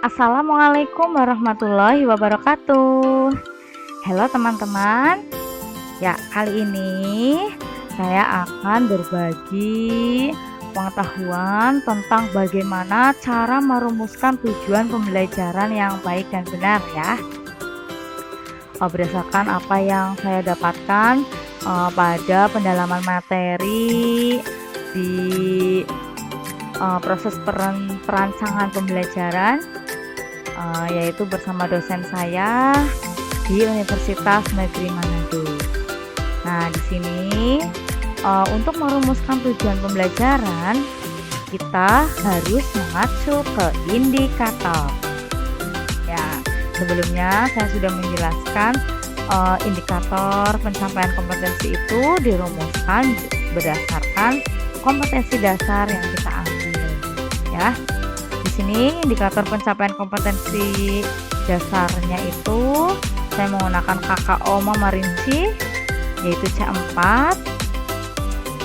Assalamualaikum warahmatullahi wabarakatuh. Halo teman-teman. Ya, kali ini saya akan berbagi pengetahuan tentang bagaimana cara merumuskan tujuan pembelajaran yang baik dan benar ya. Berdasarkan apa yang saya dapatkan pada pendalaman materi di proses perancangan pembelajaran, yaitu bersama dosen saya di Universitas Negeri Manado. Nah, di sini untuk merumuskan tujuan pembelajaran kita harus mengacu ke indikator. Ya, sebelumnya saya sudah menjelaskan indikator pencapaian kompetensi itu dirumuskan berdasarkan kompetensi dasar yang kita ambil. Ya, di sini indikator pencapaian kompetensi dasarnya itu saya menggunakan KKO merinci, yaitu C4.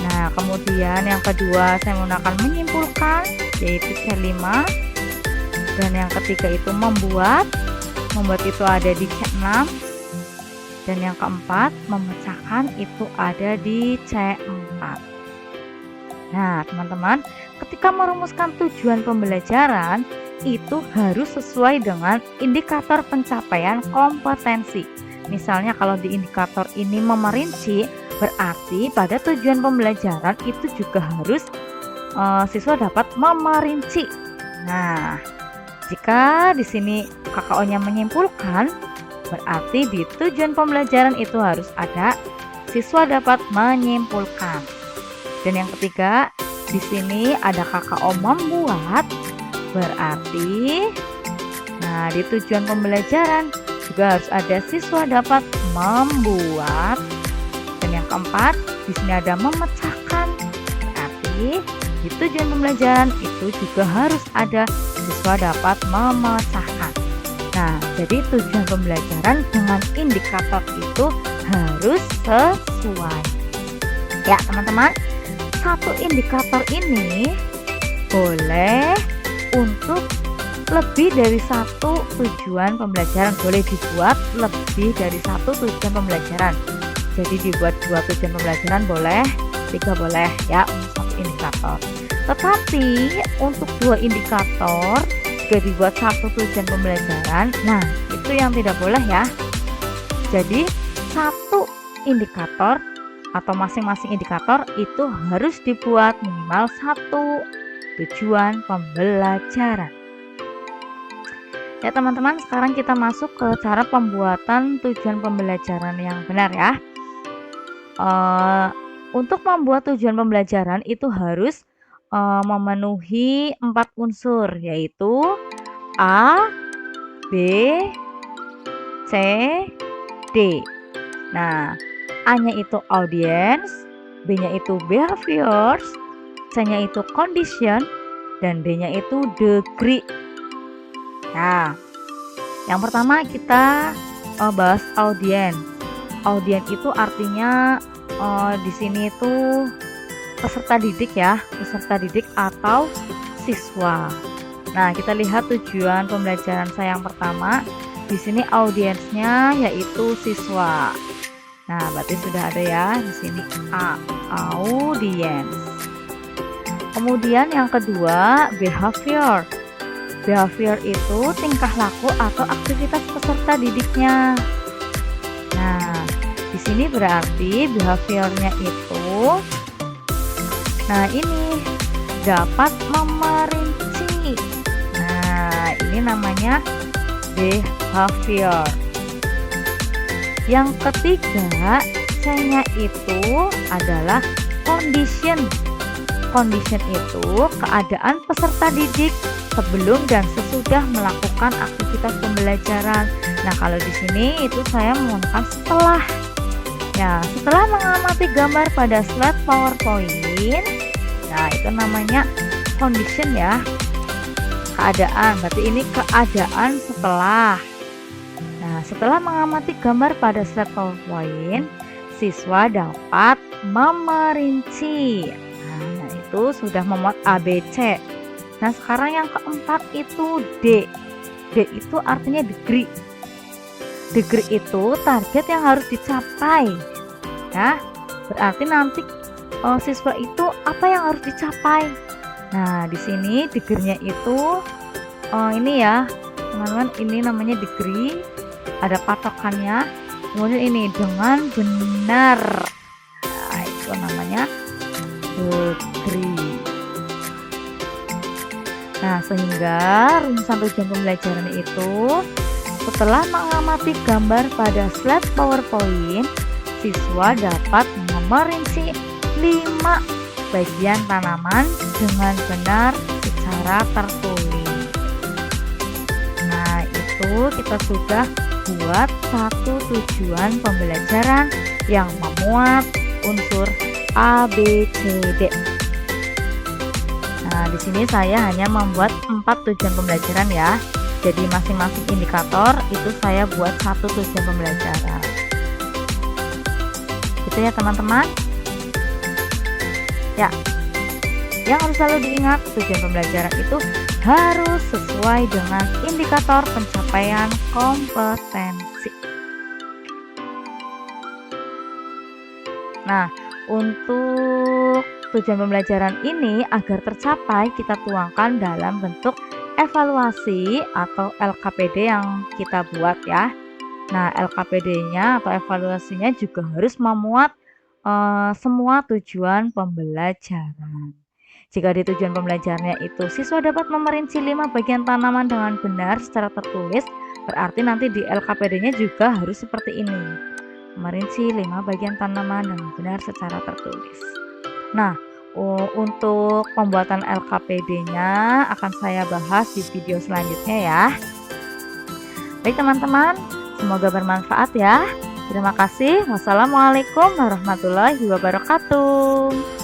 Nah, kemudian yang kedua saya menggunakan menyimpulkan, yaitu C5. Dan yang ketiga itu membuat itu ada di C6. Dan yang keempat memecahkan itu ada di C4. Nah, teman-teman, ketika merumuskan tujuan pembelajaran itu harus sesuai dengan indikator pencapaian kompetensi. Misalnya kalau di indikator ini memerinci, berarti pada tujuan pembelajaran itu juga harus siswa dapat memerinci. Nah, jika di sini KKO-nya menyimpulkan, berarti di tujuan pembelajaran itu harus ada siswa dapat menyimpulkan. Dan yang ketiga, di sini ada KKO membuat, berarti nah di tujuan pembelajaran juga harus ada siswa dapat membuat. Dan yang keempat, di sini ada memecahkan, berarti di tujuan pembelajaran itu juga harus ada siswa dapat memecahkan. Nah, jadi tujuan pembelajaran dengan indikator itu harus sesuai. Ya, teman-teman, satu indikator ini boleh untuk lebih dari satu tujuan pembelajaran, boleh dibuat lebih dari satu tujuan pembelajaran. Jadi dibuat 2 tujuan pembelajaran boleh, 3 boleh ya untuk satu indikator. Tetapi untuk 2 indikator jika dibuat satu tujuan pembelajaran, nah itu yang tidak boleh ya. Jadi satu indikator atau masing-masing indikator itu harus dibuat minimal satu tujuan pembelajaran. Ya teman-teman, sekarang kita masuk ke cara pembuatan tujuan pembelajaran yang benar ya. Untuk membuat tujuan pembelajaran itu harus memenuhi 4 unsur, yaitu A, B, C, D. Nah, A-nya itu audience, B-nya itu behaviors, C-nya itu condition, dan D-nya itu degree. Nah, yang pertama kita bahas audience. Audience itu artinya di sini itu peserta didik ya, peserta didik atau siswa. Nah, kita lihat tujuan pembelajaran saya yang pertama. Di sini audiensnya yaitu siswa. Nah, berarti sudah ada ya di sini A, audience. Kemudian yang kedua, behavior. Behavior itu tingkah laku atau aktivitas peserta didiknya. Nah, di sini berarti behaviornya itu, nah ini dapat memerinci. Nah, ini namanya behavior. Yang ketiga, C-nya itu adalah condition. Condition itu keadaan peserta didik sebelum dan sesudah melakukan aktivitas pembelajaran. Nah, kalau di sini itu saya menggunakan setelah. Ya, setelah mengamati gambar pada slide PowerPoint, nah itu namanya condition ya. Keadaan, berarti ini keadaan setelah. Nah, setelah mengamati gambar pada slide PowerPoint, siswa dapat memerinci. Nah, itu sudah memuat ABC. Nah, sekarang yang keempat itu D. D itu artinya degree. Degree itu target yang harus dicapai. Ya, berarti nanti siswa itu apa yang harus dicapai. Nah, di sini degree-nya itu ini ya, teman-teman, ini namanya degree, ada patokannya. Kemudian ini dengan benar. Nah, itu namanya degree. Nah, sehingga rumusan tujuan pembelajaran itu setelah mengamati gambar pada slide PowerPoint, siswa dapat memerinci 5 bagian tanaman dengan benar secara tertulis. Nah, itu kita sudah buat satu tujuan pembelajaran yang memuat unsur A, B, C, D. Nah, di sini saya hanya membuat 4 tujuan pembelajaran ya. Jadi masing-masing indikator itu saya buat satu tujuan pembelajaran. Gitu ya teman-teman. Ya, yang harus selalu diingat, tujuan pembelajaran itu harus sesuai dengan indikator pencapaian kompetensi. Nah, untuk tujuan pembelajaran ini agar tercapai kita tuangkan dalam bentuk evaluasi atau LKPD yang kita buat ya. Nah, LKPD-nya atau evaluasinya juga harus memuat semua tujuan pembelajaran. Jika di tujuan pembelajarannya itu siswa dapat memerinci 5 bagian tanaman dengan benar secara tertulis, berarti nanti di LKPD-nya juga harus seperti ini. Merinci 5 bagian tanaman dengan benar secara tertulis. Nah, untuk pembuatan LKPD-nya akan saya bahas di video selanjutnya ya. Baik teman-teman, semoga bermanfaat ya. Terima kasih. Wassalamualaikum warahmatullahi wabarakatuh.